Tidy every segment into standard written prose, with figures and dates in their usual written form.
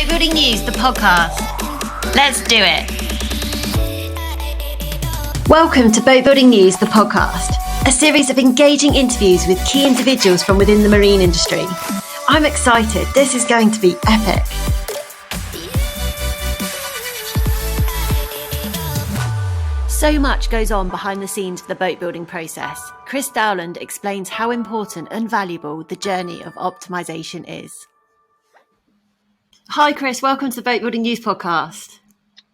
Boatbuilding News, the podcast. Let's do it. Welcome to Boatbuilding News, the podcast, a series of engaging interviews with key individuals from within the marine industry. I'm excited. This is going to be epic. So much goes on behind the scenes of the boat building process. Chris Dowland explains how important and valuable the journey of optimisation is. Hi, Chris. Welcome to the Boatbuilding News podcast.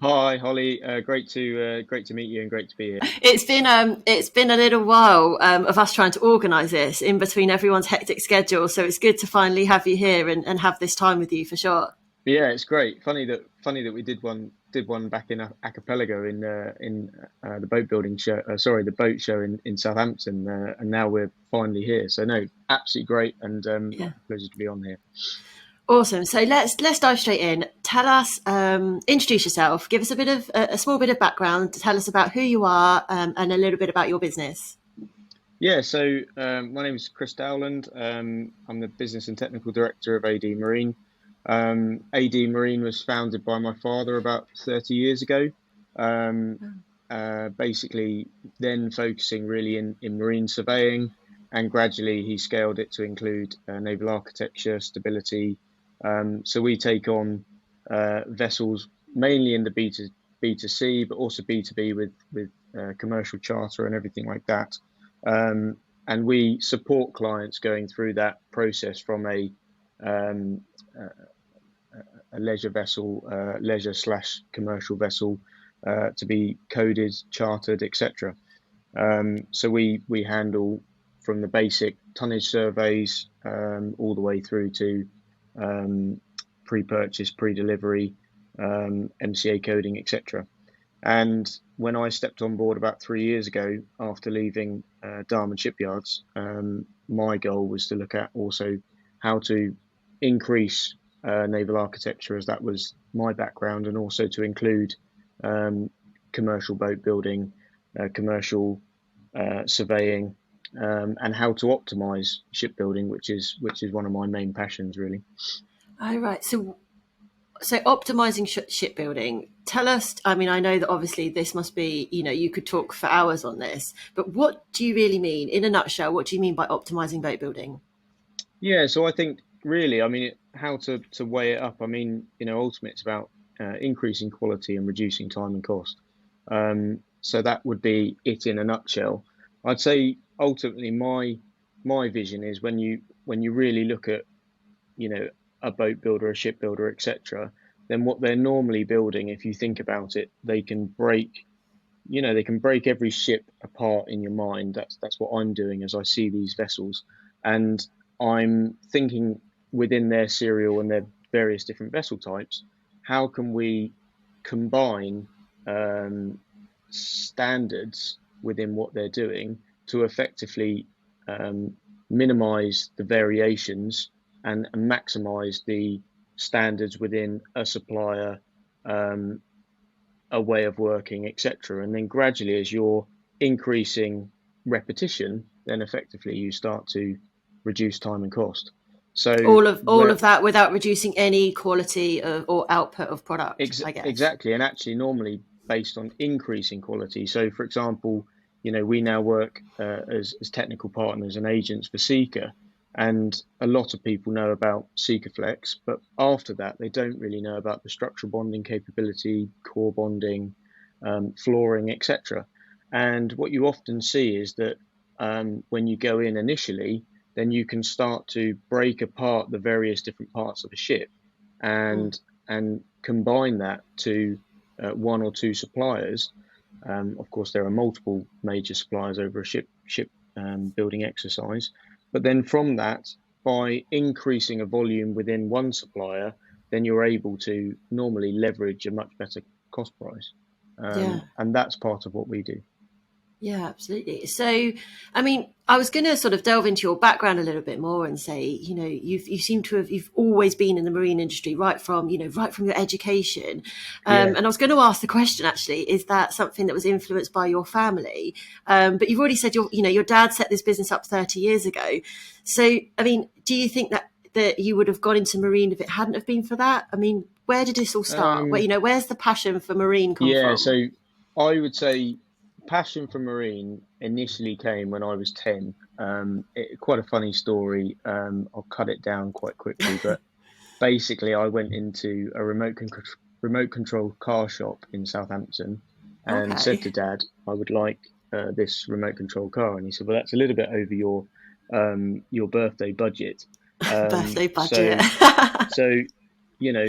Hi, Holly. Great to meet you and great to be here. It's been a little while of us trying to organise this in between everyone's hectic schedule. So it's good to finally have you here and have this time with you for sure. Yeah, it's great. Funny that we did one back in Archipelago in the boat building show. The boat show in Southampton, and now we're finally here. So no, absolutely great, and pleasure to be on here. Awesome. So let's dive straight in. Tell us, introduce yourself. Give us a small bit of background. Tell us about who you are and a little bit about your business. Yeah. So my name is Chris Dowland. I'm the business and technical director of AD Marine. AD Marine was founded by my father about 30 years ago. Basically, then focusing really in marine surveying, and gradually he scaled it to include naval architecture, stability. So we take on vessels mainly in the B2C, but also B2B with commercial charter and everything like that. And we support clients going through that process from a leisure vessel, leisure/commercial vessel, to be coded, chartered, etc. So we handle from the basic tonnage surveys all the way through to pre-purchase, pre-delivery, MCA coding, etc. And when I stepped on board about 3 years ago after leaving Diamond Shipyards, my goal was to look at also how to increase naval architecture, as that was my background, and also to include commercial boat building, commercial surveying, and how to optimise shipbuilding, which is one of my main passions, really. Oh, right. So optimising shipbuilding. Tell us. I mean, I know that obviously this must be, you could talk for hours on this, but what do you really mean, in a nutshell? What do you mean by optimising boat building? Yeah. So I think really, how to weigh it up. Ultimately it's about increasing quality and reducing time and cost. So that would be it in a nutshell. I'd say ultimately my vision is when you really look at a boat builder, a shipbuilder, etc., then what they're normally building, if you think about it, they can break every ship apart in your mind. That's what I'm doing as I see these vessels, and I'm thinking within their serial and their various different vessel types, how can we combine standards within what they're doing to effectively minimize the variations and maximize the standards within a supplier, a way of working, etc. And then gradually, as you're increasing repetition, then effectively you start to reduce time and cost. So all of that without reducing any quality or output of product, I guess. Exactly, and actually normally based on increasing quality. So, for example, we now work as technical partners and agents for Seeker, and a lot of people know about Seeker Flex, but after that they don't really know about the structural bonding capability, core bonding, flooring, etc. And what you often see is that when you go in initially, then you can start to break apart the various different parts of a ship and combine that to one or two suppliers. Of course, there are multiple major suppliers over a ship building exercise. But then from that, by increasing a volume within one supplier, then you're able to normally leverage a much better cost price. And that's part of what we do. Yeah, absolutely. So, I was going to sort of delve into your background a little bit more and say, you've always been in the marine industry right from your education. And I was going to ask the question, actually, is that something that was influenced by your family? But you've already said your dad set this business up 30 years ago. So, do you think that you would have gone into marine if it hadn't have been for that? Where did this all start? Where, Um, where's the passion for marine come yeah, from? so I would say passion for marine initially came when I was 10. Quite a funny story. I'll cut it down quite quickly, but basically I went into a remote control car shop in Southampton and said Okay. to Dad, I would like this remote control car, and he said, well, that's a little bit over your birthday budget. Birthday budget. So so you know,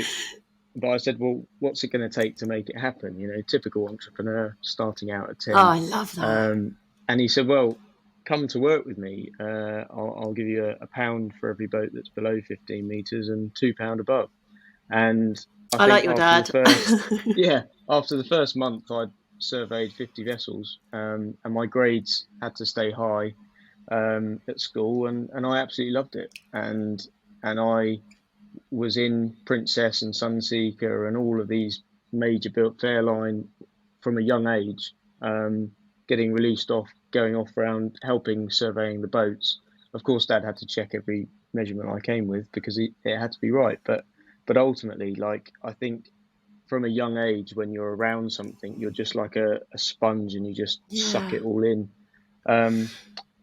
but I said, well, what's it going to take to make it happen? Typical entrepreneur starting out at Oh, 10. I love that. And he said, well, come to work with me. I'll give you a pound for every boat that's below 15 meters and £2 above. And I I like think your dad. after the first month, I'd surveyed 50 vessels, and my grades had to stay high at school, and I absolutely loved it. And I was in Princess and Sunseeker and all of these major built Fairline from a young age, getting released off, going off around helping surveying the boats. Of course, Dad had to check every measurement I came with because it had to be right. But ultimately, like I think from a young age, when you're around something, you're just like a sponge and you just suck Yeah. it all in. Um,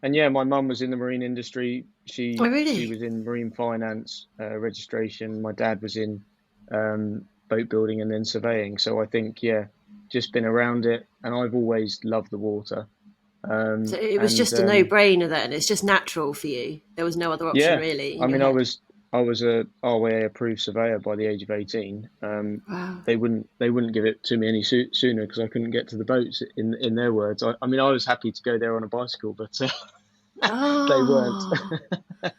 and yeah, my mum was in the marine industry. Oh, She really? was in marine finance, registration. My dad was in boat building and then surveying. So I think, yeah, just been around it, and I've always loved the water. So it was And just a no-brainer then. It's just natural for you. There was no other option Yeah, really in I your mean, head. I was a RWA approved surveyor by the age of 18. Wow. They wouldn't give it to me any sooner because I couldn't get to the boats. In their words, I mean, I was happy to go there on a bicycle, but they weren't. Oh. So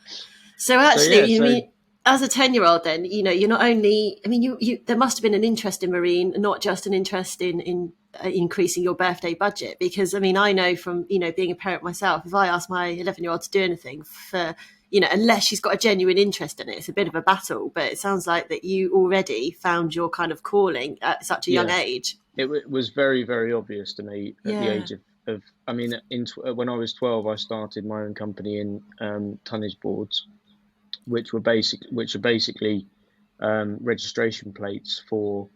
So actually, yeah, you so mean as a 10-year-old then, you're not only, I mean, you there must have been an interest in marine, not just an interest in increasing your birthday budget. Because I mean, I know from, being a parent myself, if I ask my 11-year-old to do anything for, unless she's got a genuine interest in it, it's a bit of a battle. But it sounds like that you already found your kind of calling at such a young yeah, age. it was very very obvious to me at the Yeah. age of I mean, when I was 12, I started my own company in tonnage boards, which are basically registration plates for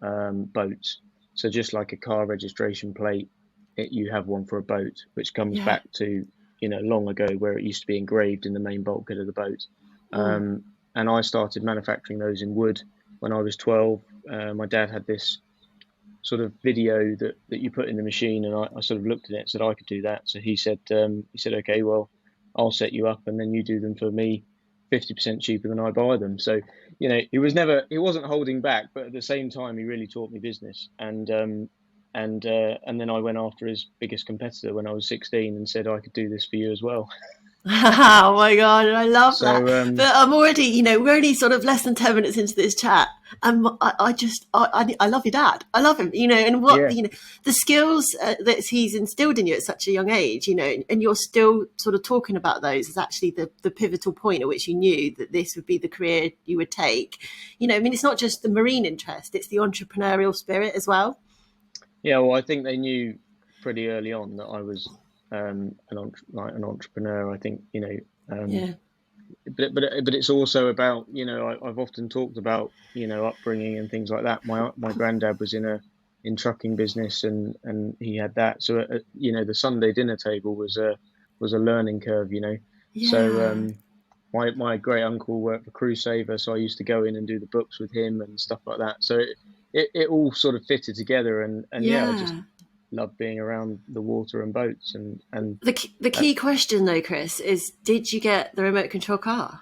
boats. So just like a car registration plate, you have one for a boat, which comes Yeah. back to long ago where it used to be engraved in the main bulkhead of the boat. Mm. And I started manufacturing those in wood when I was 12. My dad had this sort of video that you put in the machine, and I sort of looked at it and said I could do that. So he said, okay, well, I'll set you up, and then you do them for me, 50% cheaper than I buy them. So he wasn't holding back, but at the same time, he really taught me business. And then I went after his biggest competitor when I was 16 and said I could do this for you as well. Oh my god, I love that. So But I'm already, we're only sort of less than 10 minutes into this chat, and I love your dad. I love him, and what yeah, the skills that he's instilled in you at such a young age, and you're still sort of talking about those as actually the pivotal point at which you knew that this would be the career you would take. I mean, it's not just the marine interest; it's the entrepreneurial spirit as well. yeah. Well, I think they knew pretty early on that I was an entrepreneur. I think Yeah, but it's also about I've often talked about upbringing and things like that. My granddad was in trucking business, and he had that. So the Sunday dinner table was a learning curve. So yeah. my great uncle worked for Crusaver, so I used to go in and do the books with him and stuff like that. So it all sort of fitted together, and yeah, I just Yeah. love being around the water and boats and The uh, key question though, Chris, is did you get the remote control car?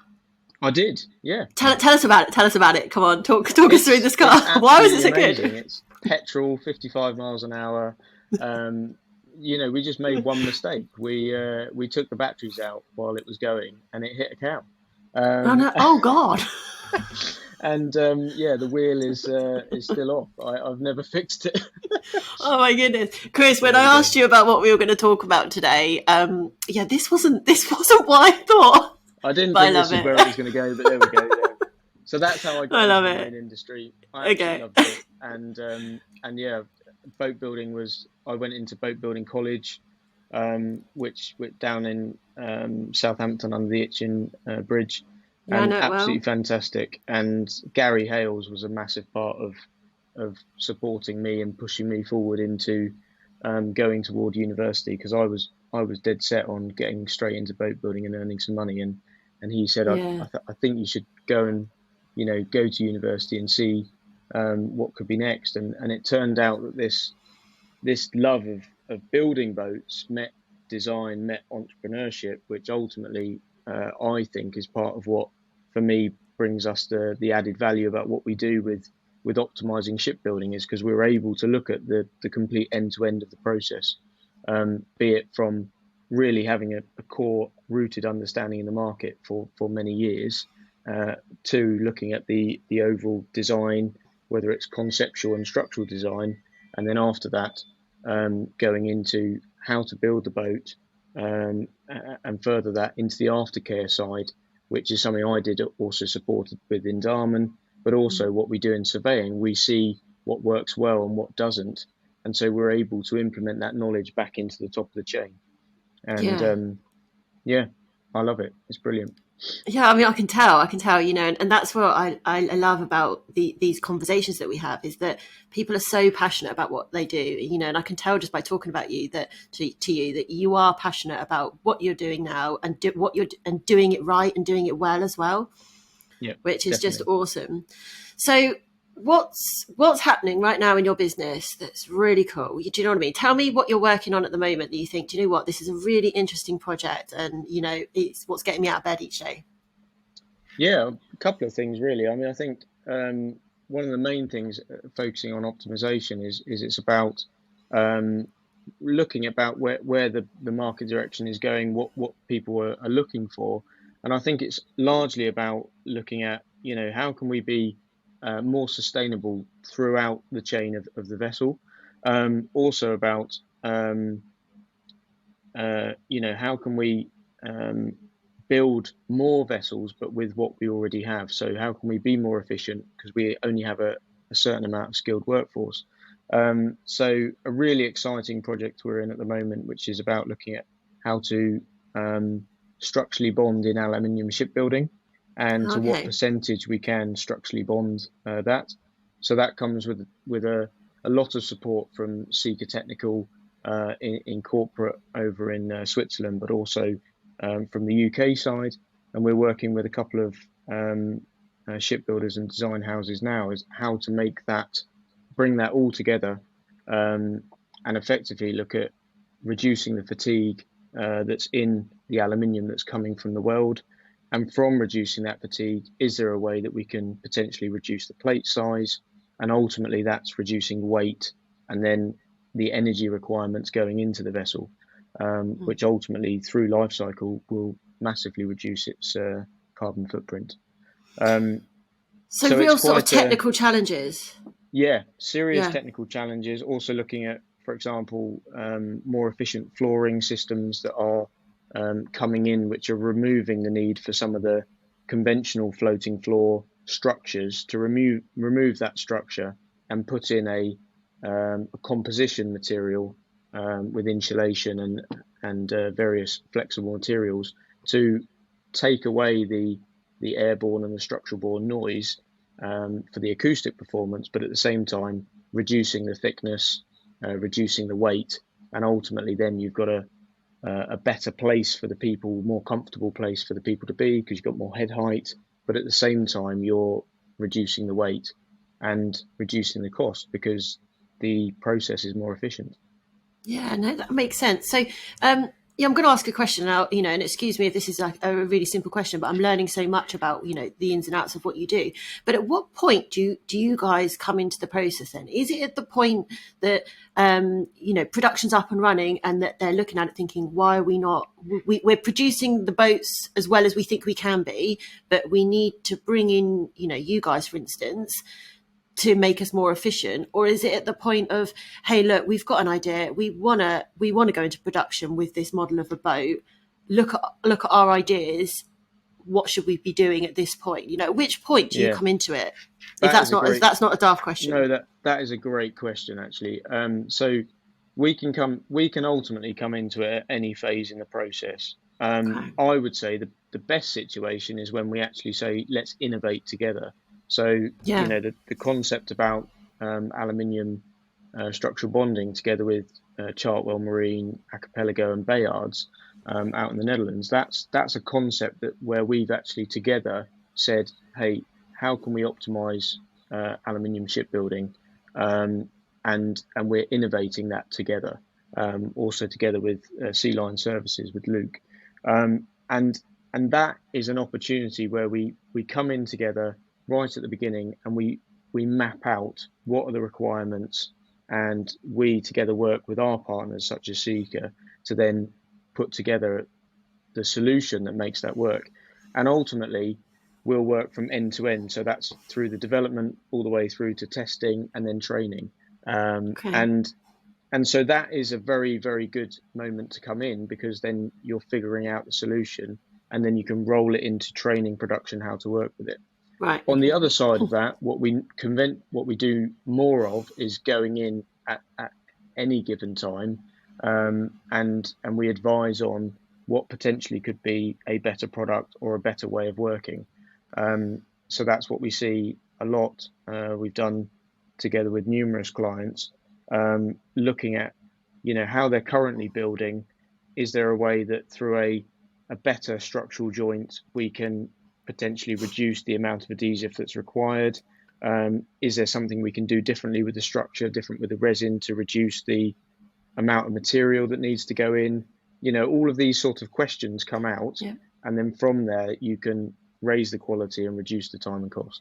I did, yeah. Tell us about it. Tell us about it. Come on, talk us through this It's car. Why was it absolutely so amazing. good? It's petrol, 55 miles an hour. Um, we just made one mistake. We took the batteries out while it was going, and it hit a cow. Oh, Um, no. Oh God. and yeah, the wheel is still off. I've never fixed it. Oh my goodness, Chris. So When there I we go. asked you about what we were going to talk about today, yeah, this wasn't what I thought, I didn't but I think love this is it. where it was going to go, but there we go. There. So that's how I got I into love the it. marine industry. I absolutely Okay. loved it, and yeah, boat building was. I went into boat building college, which down in Southampton under the Itchen Bridge, Yeah, I and know it absolutely well. fantastic. And Gary Hales was a massive part of supporting me and pushing me forward into going toward university, because I was dead set on getting straight into boat building and earning some money. And he said, Yeah, I think you should go and go to university and see what could be next. And it turned out that this love of building boats met design, met entrepreneurship, which ultimately I think is part of what, for me, brings us the added value about what we do with optimizing shipbuilding, is because we're able to look at the complete end to end of the process, be it from really having a core rooted understanding in the market for many years, to looking at the overall design, whether it's conceptual and structural design, and then after that, going into how to build the boat, and further that into the aftercare side, which is something I did also supported with in Darman, but also what we do in surveying. We see what works well and what doesn't, and so we're able to implement that knowledge back into the top of the chain. And yeah. yeah, I love it. It's brilliant. Yeah, I mean, I can tell, and that's what I love about these conversations that we have, is that people are so passionate about what they do, and I can tell just by talking about you that to you that you are passionate about what you're doing now, and and doing it right and doing it well as well, Yeah, which is just definitely. awesome. So what's happening right now in your business that's really cool? Do you know what I mean? Tell me what you're working on at the moment that you think, do you know what, this is a really interesting project, and it's what's getting me out of bed each day. Yeah, a couple of things really. I mean, I think one of the main things, focusing on optimization, is it's about um, looking about where the market direction is going, what people are looking for. And I think it's largely about looking at, how can we be more sustainable throughout the chain of the vessel. Also about, how can we um, build more vessels, but with what we already have? So how can we be more efficient, because we only have a certain amount of skilled workforce? So a really exciting project we're in at the moment, which is about looking at how to structurally bond in aluminium shipbuilding, and to what Okay. percentage we can structurally bond that. So that comes with a lot of support from Seeker Technical in corporate over in Switzerland, but also from the UK side. And we're working with a couple of shipbuilders and design houses now, is how to make that, bring that all together, um, and effectively look at reducing the fatigue that's in the aluminium that's coming from the weld. And from reducing that fatigue, is there a way that we can potentially reduce the plate size? And ultimately, that's reducing weight, and then the energy requirements going into the vessel, which ultimately, through life cycle, will massively reduce its carbon footprint. Um, So so it's real sort of quite a, technical challenges. yeah, serious Yeah. technical challenges. Also looking at, for example, more efficient flooring systems that are coming in, which are removing the need for some of the conventional floating floor structures, to remove that structure and put in a composition material with insulation and various flexible materials, to take away the airborne and the structural borne noise for the acoustic performance, but at the same time reducing the thickness, reducing the weight, and ultimately then you've got a better place for the people, more comfortable place for the people to be, because you've got more head height, but at the same time you're reducing the weight and reducing the cost, because the process is more efficient. Yeah, no, that makes sense. So, yeah, I'm going to ask a question now, and excuse me if this is a really simple question, but I'm learning so much about, the ins and outs of what you do. But at what point do you guys come into the process then? Is it at the point that, production's up and running, and that they're looking at it thinking, why are we not, we're producing the boats as well as we think we can be, but we need to bring in, you guys, for instance, to make us more efficient? Or is it at the point of, hey, look, we've got an idea, we want to go into production with this model of a boat, look at our ideas, what should we be doing at this point? At which point do you Yeah, come into it, if that that's is a not if great that's not a daft question? no, that is a great question actually. So we can ultimately come into it at any phase in the process. Okay. I would say the best situation is when we actually say, let's innovate together. So, Yeah. the concept about aluminium structural bonding together with Chartwell Marine, Archipelago and Bayards out in the Netherlands, that's a concept that where we've actually together said, hey, how can we optimize aluminium shipbuilding? And we're innovating that together, also together with Sea Line Services with Luke. And that is an opportunity where we come in together right at the beginning, and we map out what are the requirements, and we together work with our partners such as Seeker to then put together the solution that makes that work. And ultimately we'll work from end to end, so that's through the development all the way through to testing and then training. Okay. And so that is a very, very good moment to come in, because then you're figuring out the solution, and then you can roll it into training production how to work with it. Right. On the Okay. other side of that, what we do more of is going in at any given time, and we advise on what potentially could be a better product or a better way of working. So that's what we see a lot. We've done together with numerous clients, looking at how they're currently building. Is there a way that through a better structural joint we can potentially reduce the amount of adhesive that's required? Is there something we can do differently with the structure, different with the resin, to reduce the amount of material that needs to go in? All of these sort of questions come out, Yeah. and then from there you can raise the quality and reduce the time and cost.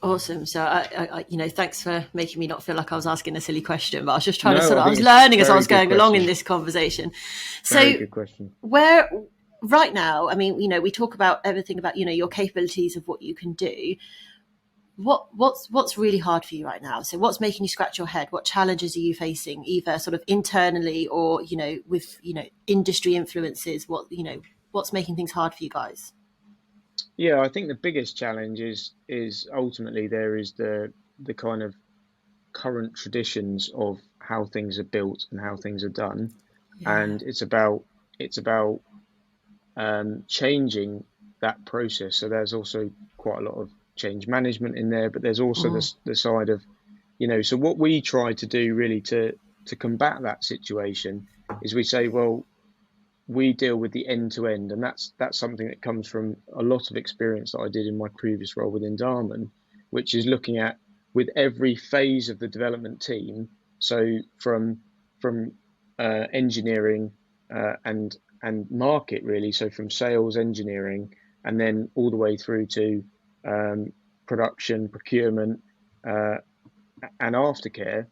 Awesome. So, thanks for making me not feel like I was asking a silly question, but I was just trying to No, I I think was it's a learning as I very was good going along in question. this conversation. Very So, good question. where right now, I mean, we talk about everything about, your capabilities of what you can do. What's really hard for you right now? So what's making you scratch your head? What challenges are you facing, either sort of internally or, with, industry influences? What's making things hard for you guys? Yeah, I think the biggest challenge is ultimately there is the kind of current traditions of how things are built and how things are done, Yeah. and it's about changing that process. So there's also quite a lot of change management in there, but there's also the side of, so what we try to do really to combat that situation is we say, well, we deal with the end to end, and that's something that comes from a lot of experience that I did in my previous role within Darman, which is looking at with every phase of the development team. So from engineering and market really, so from sales, engineering, and then all the way through to production, procurement, and aftercare,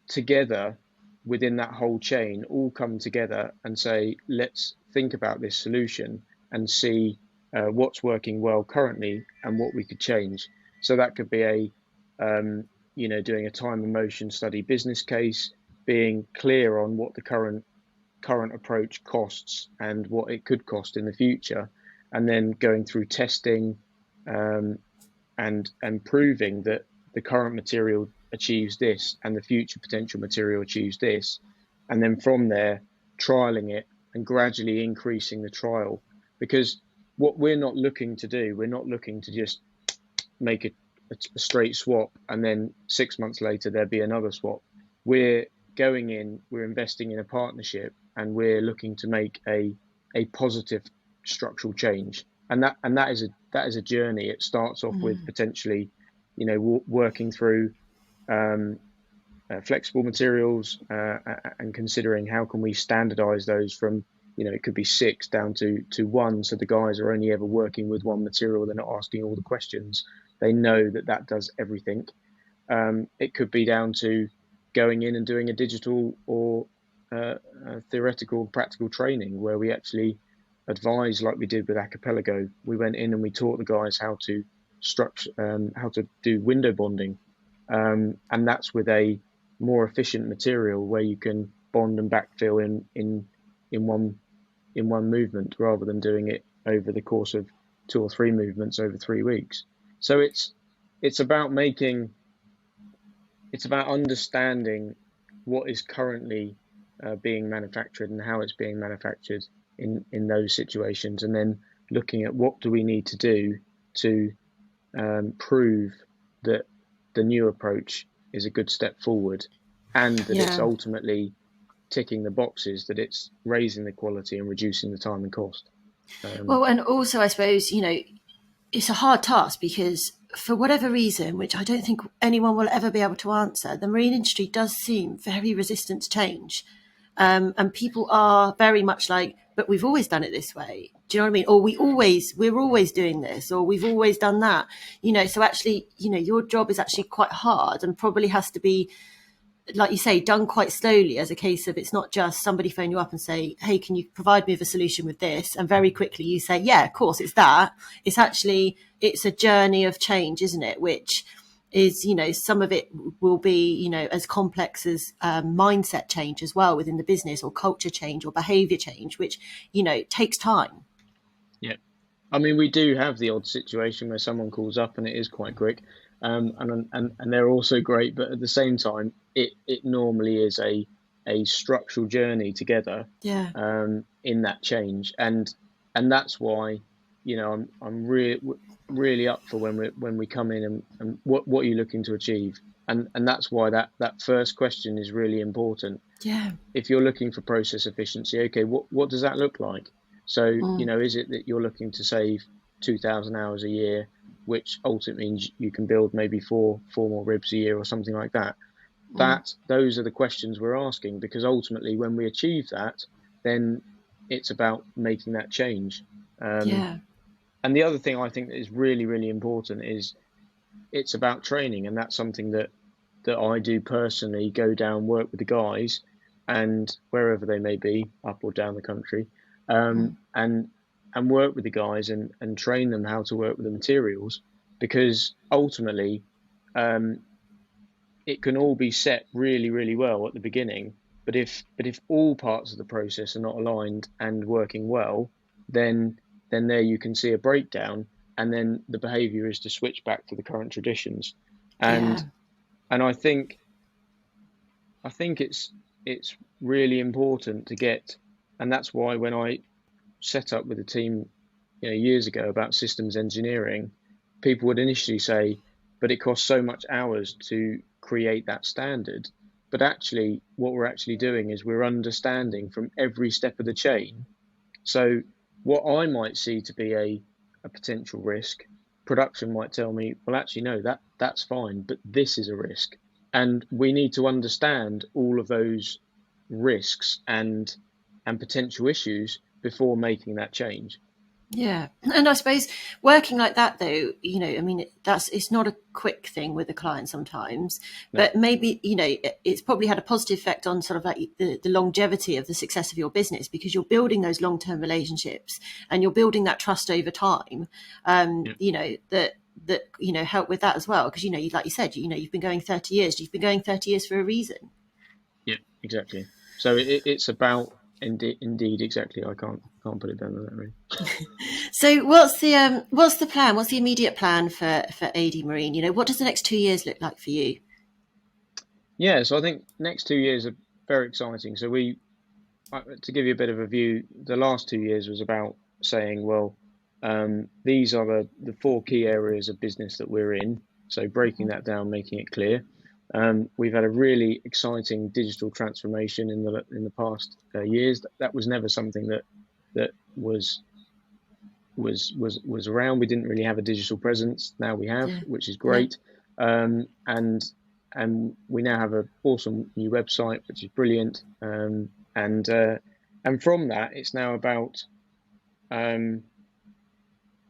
together within that whole chain, all come together and say, let's think about this solution and see what's working well currently and what we could change. So that could be doing a time and motion study business case, being clear on what the current approach costs and what it could cost in the future, and then going through testing, and proving that the current material achieves this and the future potential material achieves this, and then from there trialing it and gradually increasing the trial. Because what we're not looking to do, we're not looking to just make a straight swap and then 6 months later there be another swap. We're going in, we're investing in a partnership, and we're looking to make a positive structural change. And that is a journey. It starts off with potentially, working through flexible materials, and considering how can we standardize those from, it could be 6 down to 1, so the guys are only ever working with one material. They're not asking all the questions. They know that does everything. It could be down to going in and doing a digital or theoretical practical training where we actually advise, like we did with Archipelago. We went in and we taught the guys how to structure, how to do window bonding, and that's with a more efficient material where you can bond and backfill in one movement rather than doing it over the course of 2 or 3 movements over 3 weeks. So it's about understanding what is currently being manufactured and how it's being manufactured, in those situations, and then looking at what do we need to do to prove that the new approach is a good step forward, and that it's Yeah. ultimately ticking the boxes, that it's raising the quality and reducing the time and cost. Well, and also, I suppose, it's a hard task because for whatever reason, which I don't think anyone will ever be able to answer, the marine industry does seem very resistant to change. And people are very much like, but we've always done it this way. Do you know what I mean? Or we're always doing this, or we've always done that. So actually, your job is actually quite hard and probably has to be, like you say, done quite slowly, as a case of, it's not just somebody phone you up and say, hey, can you provide me with a solution with this? And very quickly you say, yeah, of course, it's that. It's a journey of change, isn't it? Which is, some of it will be, as complex as mindset change as well within the business, or culture change or behavior change, which, takes time. Yeah. I mean, we do have the odd situation where someone calls up and it is quite quick, and they're also great. But at the same time, it normally is a structural journey together, Yeah. in that change, and that's why, I'm really up for when we come in, and what are you looking to achieve, and that's why that first question is really important. Yeah. If you're looking for process efficiency, okay, what does that look like? So, is it that you're looking to save 2,000 hours a year, which ultimately means you can build maybe four more ribs a year or something like that? Those are the questions we're asking, because ultimately, when we achieve that, then it's about making that change. Yeah. And the other thing I think that is really, really important is it's about training, and that's something that I do personally. Go down, work with the guys, and wherever they may be, up or down the country, and work with the guys, and train them how to work with the materials, because ultimately, um, it can all be set really, really well at the beginning, but if all parts of the process are not aligned and working well, then there you can see a breakdown, and then the behavior is to switch back to the current traditions. and Yeah. and I think it's really important to get, and that's why when I set up with a team, years ago, about systems engineering, people would initially say, but it costs so much hours to create that standard. But actually, what we're actually doing is we're understanding from every step of the chain. So what I might see to be a potential risk, production might tell me, well, actually, no, that's fine, but this is a risk. And we need to understand all of those risks and potential issues before making that change. Yeah, and I suppose working like that, though, I mean, it's not a quick thing with a client sometimes, No. but maybe, it's probably had a positive effect on sort of like the longevity of the success of your business, because you're building those long-term relationships and you're building that trust over time. Yeah. That help with that as well, because like you said, you've been going 30 years. You've been going 30 years for a reason. Yeah, exactly. So it's about, indeed, exactly. I can't put it down to that, really. So what's the plan? What's the immediate plan for AD Marine? What does the next 2 years look like for you? Yeah, so I think next 2 years are very exciting. So to give you a bit of a view, the last 2 years was about saying, well, these are the four key areas of business that we're in. So breaking that down, making it clear. We've had a really exciting digital transformation in the past years. That was never something that was around. We didn't really have a digital presence. Now we have, Yeah, which is yeah. great. And we now have an awesome new website, which is brilliant. And from that, it's now about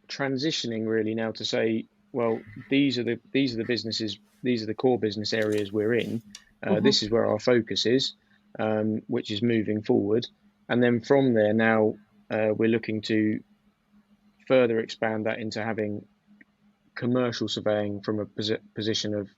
transitioning really now to say, well, these are the businesses, these are the core business areas we're in. This is where our focus is, which is moving forward. And then from there, now we're looking to further expand that into having commercial surveying from a position of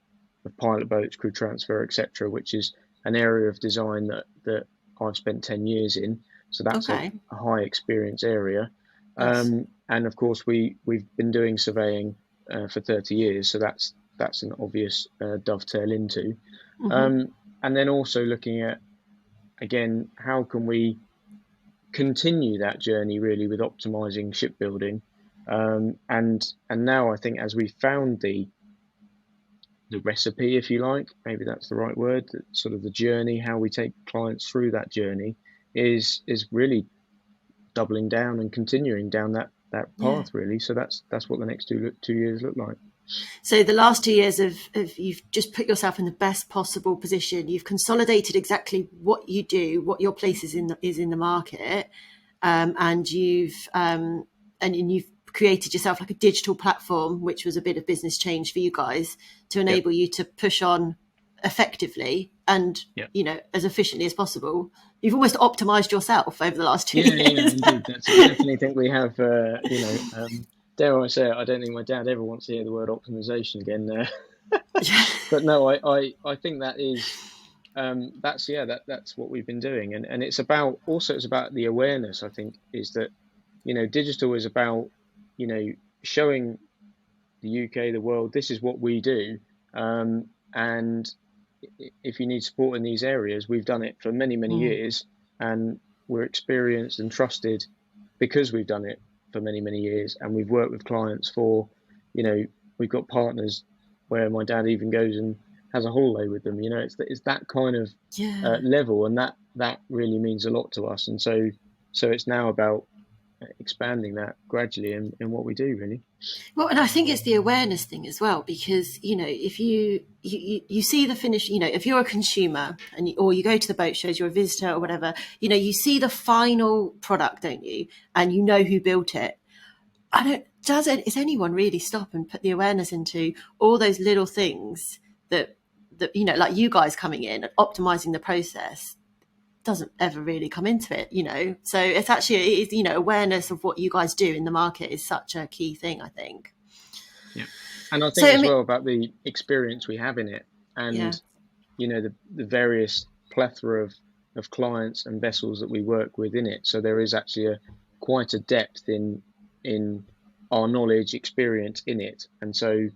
pilot boats, crew transfer, etc., which is an area of design that I've spent 10 years in. So that's a Okay. high experience area. Yes. And of course, we've been doing surveying for 30 years. So that's an obvious dovetail into. And then also looking at, again, how can we continue that journey really with optimizing shipbuilding. And now I think as we found the recipe, if you like, maybe that's the right word, sort of the journey, how we take clients through that journey is really doubling down and continuing down that Yeah. path really. So that's what the next 2 years look like. So the last 2 years of you've just put yourself in the best possible position. You've consolidated exactly what you do, what your place is in the market, and you've created yourself like a digital platform, which was a bit of business change for you guys to Yeah. enable you to push on effectively and Yeah. as efficiently as possible. You've almost optimized yourself over the last two Yeah, years. indeed. That's I definitely think we have. Dare I say it? I don't think my dad ever wants to hear the word optimization again. But no, I think that is that's what we've been doing, and it's about the awareness. I think is that digital is about showing the UK, the world, this is what we do, and if you need support in these areas, we've done it for many Mm. years, and we're experienced and trusted because we've done it for many years, and we've worked with clients for, we've got partners where my dad even goes and has a holiday with them. It's that kind of Yeah. level, and that really means a lot to us. And so it's now about expanding that gradually in what we do, really. Well, and I think it's the awareness thing as well, because if you see the finish, if you're a consumer or you go to the boat shows, you're a visitor or whatever, you see the final product, don't you? And you know who built it. Is anyone really stop and put the awareness into all those little things that like you guys coming in and optimizing the process doesn't ever really come into it. So it is awareness of what you guys do in the market is such a key thing, I think. Yeah, and I So think I as mean, well about the experience we have in it, yeah. and the various plethora of clients and vessels that we work with in it. So there is actually quite a depth in our knowledge, experience in it, and so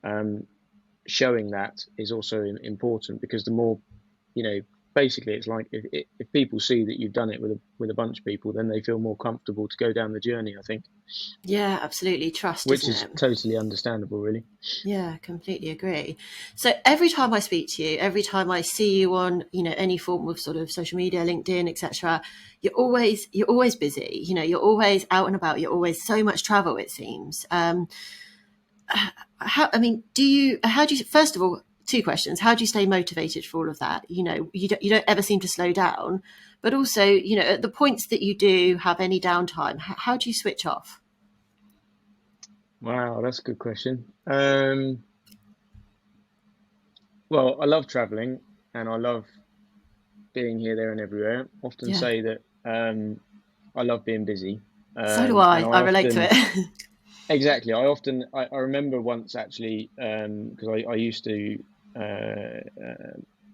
um, showing that is also important, because the more, you know, basically it's like if people see that you've done it with a bunch of people, then they feel more comfortable to go down the journey, I think, Yeah, absolutely. Trust, which isn't is it? totally understandable, really. Yeah, completely agree. So every time I speak to you, every time I see you on, any form of sort of social media, LinkedIn, etc., you're always busy. You're always out and about. You're always so much travel, it seems. How do you, first of all, two questions. How do you stay motivated for all of that? You don't ever seem to slow down, but also, at the points that you do have any downtime, how do you switch off? Wow, that's a good question. Well, I love traveling, and I love being here, there, and everywhere. Often Yeah. say that I love being busy, So do and I. I I relate to often it. exactly. I remember once actually, because I used to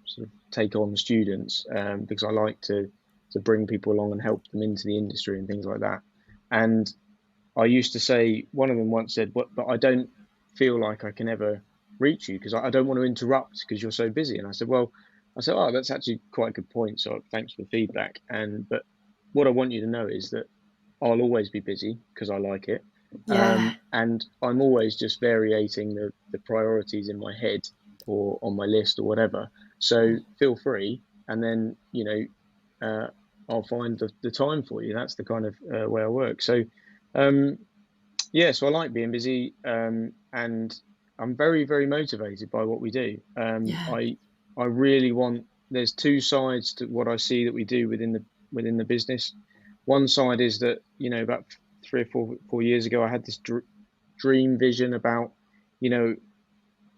sort of take on students, because I like to bring people along and help them into the industry and things like that. And I used to say, one of them once said, but I don't feel like I can ever reach you because I don't want to interrupt because you're so busy. And I said, oh, that's actually quite a good point. So thanks for the feedback. But what I want you to know is that I'll always be busy because I like it. Yeah. And I'm always just variating the priorities in my head or on my list or whatever. So feel free. And then, I'll find the time for you. That's the kind of way I work. So, um, yeah, so I like being busy, and I'm very motivated by what we do. Yeah. I really want. There's two sides to what I see that we do within the business. One side is that about 3 or 4 years ago, I had this dream vision about, you know,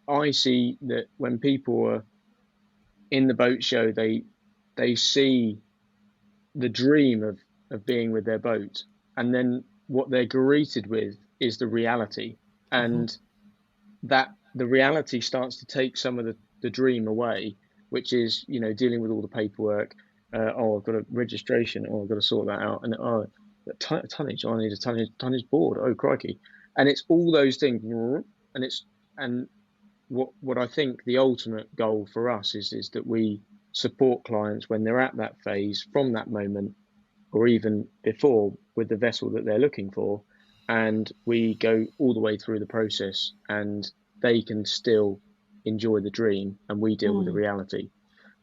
I see that when people are in the boat show, they see the dream of being with their boat, and then what they're greeted with is the reality, Mhm. and that the reality starts to take some of the dream away, which is dealing with all the paperwork. Oh, I've got a registration. Oh, I've got to sort that out. And oh, tonnage. Oh, I need a tonnage board. Oh, crikey! And it's all those things, and what I think the ultimate goal for us is that we support clients when they're at that phase, from that moment or even before with the vessel that they're looking for, and we go all the way through the process, and they can still enjoy the dream, and we deal with the Mm. reality.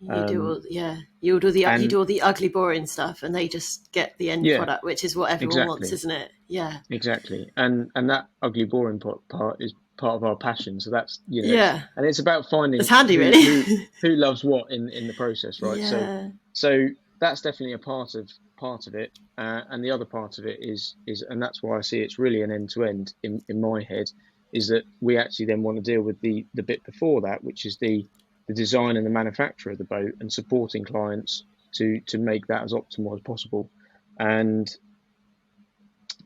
You do all, yeah. You do And all the ugly, boring stuff, and they just get the end yeah, product, which is what everyone wants, exactly. isn't it? Yeah, Exactly, and that ugly, boring part is part of our passion. So that's yeah. it's about It's finding handy, really. who loves what in the process, right? So Yeah. so that's definitely a part of it, and the other part of it is, and that's why I see it's really an end to end in my head, is that we actually then want to deal with the bit before that, which is the design and the manufacture of the boat, and supporting clients to make that as optimal as possible, and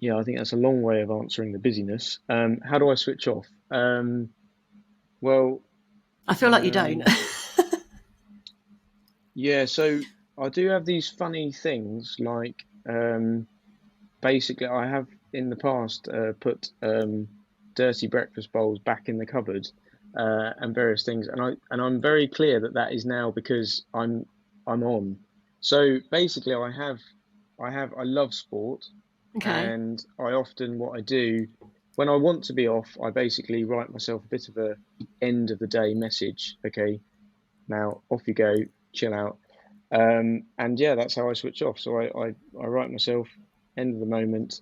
yeah, I think that's a long way of answering the busyness. How do I switch off? Well, I feel like you don't. um, yeah, so I do have these funny things like basically I have in the past put dirty breakfast bowls back in the cupboard and various things, and I'm very clear that that is now because I'm on. So basically, I love sport, Okay. and I often what I do when I want to be off, I basically write myself a bit of a end of the day message. Okay, now off you go, chill out, and yeah, that's how I switch off. So I write myself end of the moment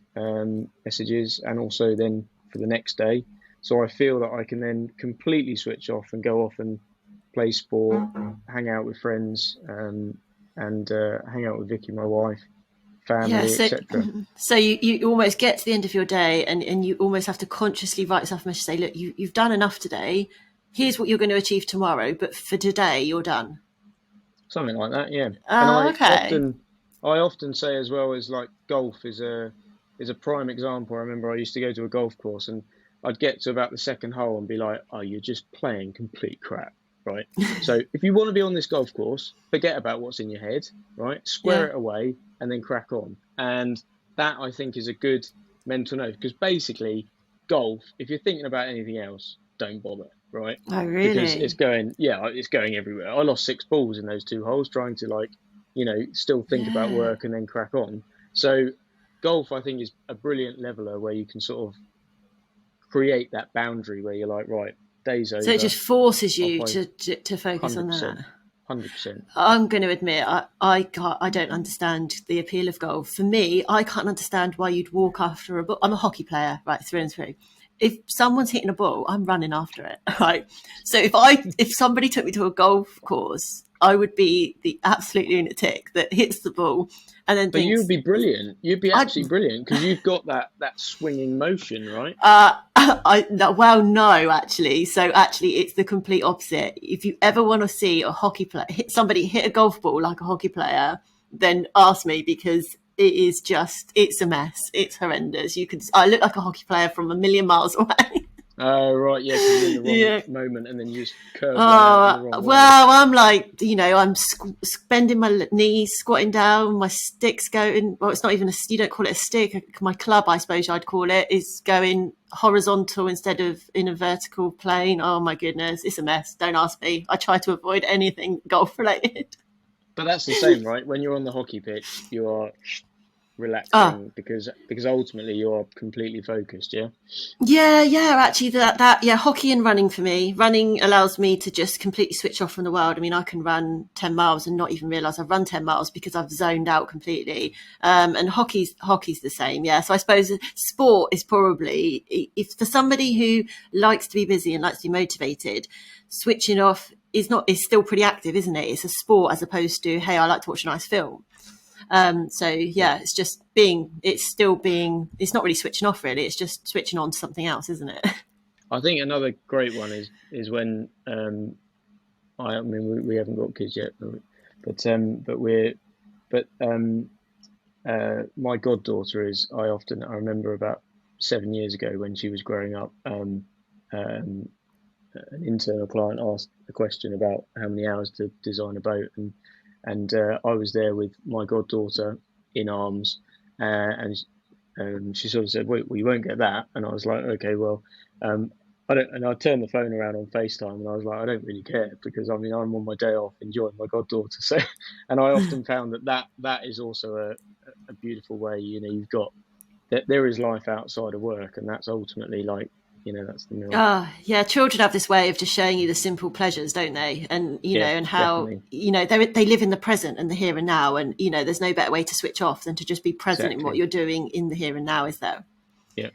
messages, and also then for the next day. So I feel that I can then completely switch off and go off and play sport, hang out with friends, and hang out with Vicky, my wife, Yeah, family, so etc. you almost get to the end of your day, and you almost have to consciously write yourself a message, say, look, you've done enough today. Here's what you're going to achieve tomorrow, but for today, you're done. Something like that, yeah. And Oh, okay. I often say as well as like golf is a prime example. I remember I used to go to a golf course and I'd get to about the second hole and be like, "Oh, you're just playing complete crap." Right. So if you want to be on this golf course, forget about what's in your head, right? Yeah. Square it away and then crack on. And that I think is a good mental note because basically golf, if you're thinking about anything else, don't bother, right? Oh, Because really? it's going everywhere. I lost 6 balls in those 2 holes trying to like, still think about Yeah. work and then crack on. So golf, I think, is a brilliant leveler where you can sort of create that boundary where you're like, right, day's So it over. just forces I'll you play to focus on that. 100%, 100%. I'm going to admit, I don't understand the appeal of golf. For me, I can't understand why you'd walk after a ball. I'm a hockey player, right, through and through. If someone's hitting a ball, I'm running after it, right? So if somebody took me to a golf course, I would be the absolute lunatic that hits the ball and then But you would thinks, be brilliant. You'd be I absolutely brilliant because you've got that swinging motion, right? well, no, actually. So actually, it's the complete opposite. If you ever want to see a hockey player, somebody hit a golf ball like a hockey player, then ask me because it's a mess. It's horrendous. I look like a hockey player from a million miles away. Oh, right, yeah, because you're in the wrong Yeah. moment and then you just curve one out in the Oh, wrong way. well, I'm like, I'm bending my knees, squatting down, my stick's going, well, it's not even you don't call it a stick. My club, I suppose I'd call it, is going horizontal instead of in a vertical plane. Oh my goodness, it's a mess. Don't ask me. I try to avoid anything golf related. But that's the same, right? When you're on the hockey pitch, you are Ah, relaxing because ultimately you are completely focused, yeah? yeah. Actually, yeah, hockey and running for me. Running allows me to just completely switch off from the world. I mean, I can run 10 miles and not even realise I've run 10 miles because I've zoned out completely. And hockey's the same, yeah. So I suppose sport is probably if for somebody who likes to be busy and likes to be motivated, switching off is still pretty active, isn't it? It's a sport as opposed to, hey, I like to watch a nice film. So Yeah. yeah, it's not really switching off really. It's just switching on to something else, isn't it? I think another great one is when I mean we haven't got kids yet, but we're but my goddaughter is I remember about 7 years ago when she was growing up, um, an internal client asked a question about how many hours to design a boat, and I was there with my goddaughter in arms, and she sort of said, "Well, you won't get that," and I was like, "Okay, well, um, I don't." And I turned the phone around on FaceTime, and I was like, "I don't really care because I'm on my day off enjoying my goddaughter." So, and I often found that is also a beautiful way. You've got that there is life outside of work, and that's ultimately like, that's the meal. Ah, yeah. Children have this way of just showing you the simple pleasures, don't they? And Yeah, and how definitely. they live in the present and the here and now, and there's no better way to switch off than to just be present in what Exactly. you're doing in the here and now. Is there? Yeah.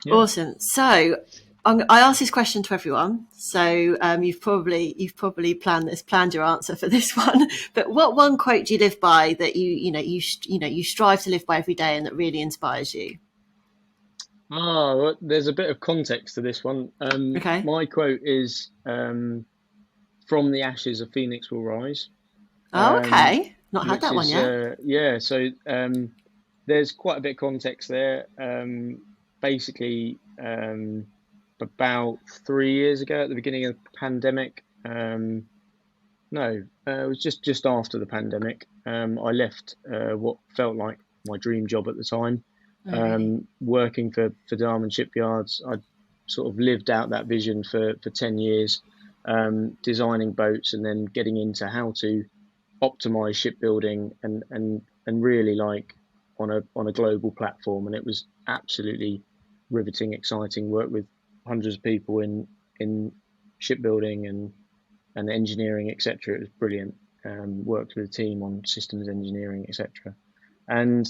Yeah. Awesome. So I ask this question to everyone. So you've probably planned your answer for this one. But what one quote do you live by that you strive to live by every day and that really inspires you? Well, there's a bit of context to this one. Okay. My quote is, "From the ashes, a phoenix will rise," Oh, um, okay. Not had which that one is, yet. yeah. So there's quite a bit of context there. Basically, about 3 years ago, at the beginning of the pandemic, no, it was just after the pandemic. I left what felt like my dream job at the time, Oh, really? working for Diamond Shipyards. I sort of lived out that vision for 10 years, designing boats and then getting into how to optimize shipbuilding and really like on a global platform. And it was absolutely riveting, exciting work with hundreds of people in shipbuilding and engineering, etc. It was brilliant. Worked with a team on systems engineering, etc. And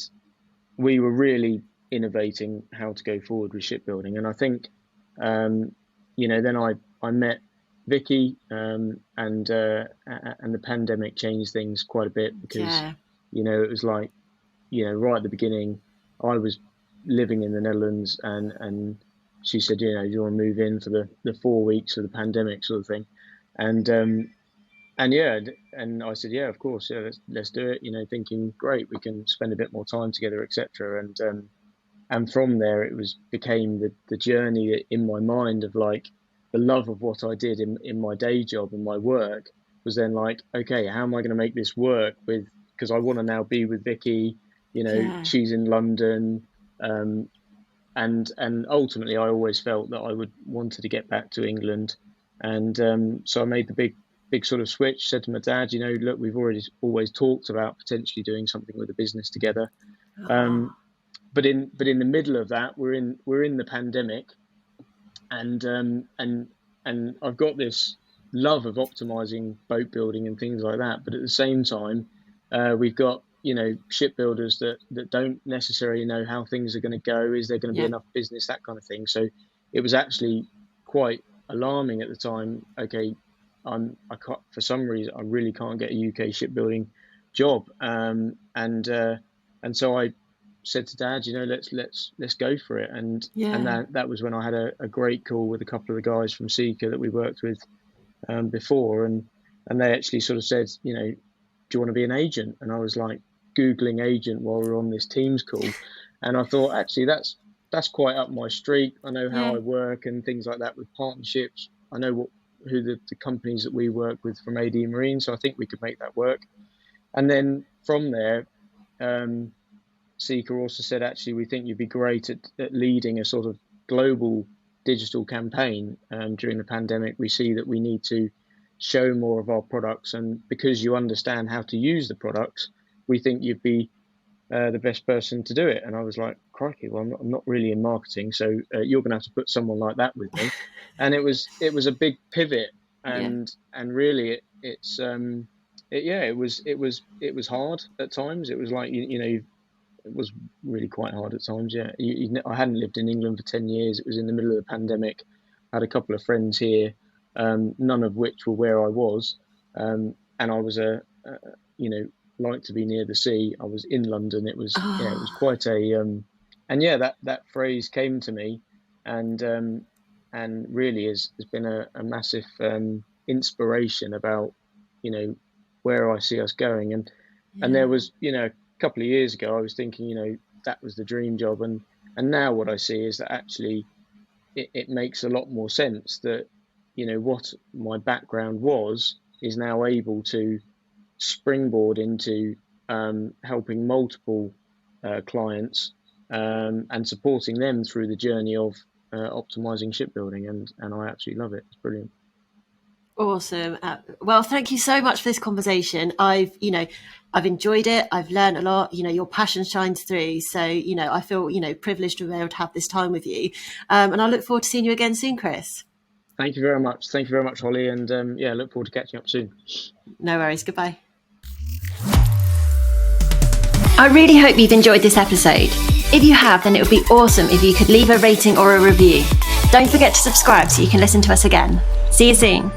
we were really innovating how to go forward with shipbuilding. And I think, um, then I met Vicky, and the pandemic changed things quite a bit because, Yeah. it was like, right at the beginning, I was living in the Netherlands, and she said, do you want to move in for the 4 weeks of the pandemic sort of thing, and yeah, and I said, yeah, of course, yeah, let's do it. Thinking, great, we can spend a bit more time together, etc. And from there, it was became the journey in my mind of like the love of what I did in my day job and my work was then like, okay, how am I going to make this work with? Because I want to now be with Vicky. Yeah. She's in London, um, and ultimately, I always felt that I would wanted to get back to England, and so I made the big sort of switch. Said to my dad, look, we've already always talked about potentially doing something with a business together. Oh, Um, but in the middle of that, we're in the pandemic, and I've got this love of optimizing boat building and things like that. But at the same time, we've got shipbuilders that don't necessarily know how things are going to go. Is there going to be yeah. enough business? That kind of thing. So it was actually quite alarming at the time. Okay, I can't, for some reason I really can't get a UK shipbuilding job, and so I said to Dad, let's go for it. And Yeah. that was when I had a great call with a couple of the guys from Seeker that we worked with before, and they actually sort of said, do you want to be an agent? And I was like googling agent while we were on this Teams call, and I thought actually that's quite up my street. I know how Yeah. I work and things like that with partnerships. I know who the companies that we work with from AD Marine, so I think we could make that work. And then from there, um, Seeker also said, actually, we think you'd be great at leading a sort of global digital campaign during the pandemic. We see that we need to show more of our products, and because you understand how to use the products, we think you'd be the best person to do it. And I was like, crikey, well, I'm not really in marketing, so you're going to have to put someone like that with me. And it was a big pivot, Yeah. and really yeah, it was hard at times. It was like it was really quite hard at times. Yeah, I hadn't lived in England for 10 years. It was in the middle of the pandemic. I had a couple of friends here, none of which were where I was, and I was you know, like to be near the sea. I was in London. Yeah, it was Oh, quite and yeah, that phrase came to me, and really has been a massive inspiration about where I see us going. And yeah. there was a couple of years ago, I was thinking, that was the dream job, and now what I see is that actually it makes a lot more sense that what my background was is now able to springboard into helping multiple clients, and supporting them through the journey of optimizing shipbuilding, and I absolutely love it. It's brilliant. Awesome. Well, thank you so much for this conversation. I've enjoyed it. I've learned a lot. Your passion shines through. So, I feel, privileged to be able to have this time with you. And I look forward to seeing you again soon, Chris. Thank you very much. Thank you very much, Holly. And look forward to catching up soon. No worries. Goodbye. I really hope you've enjoyed this episode. If you have, then it would be awesome if you could leave a rating or a review. Don't forget to subscribe so you can listen to us again. See you soon.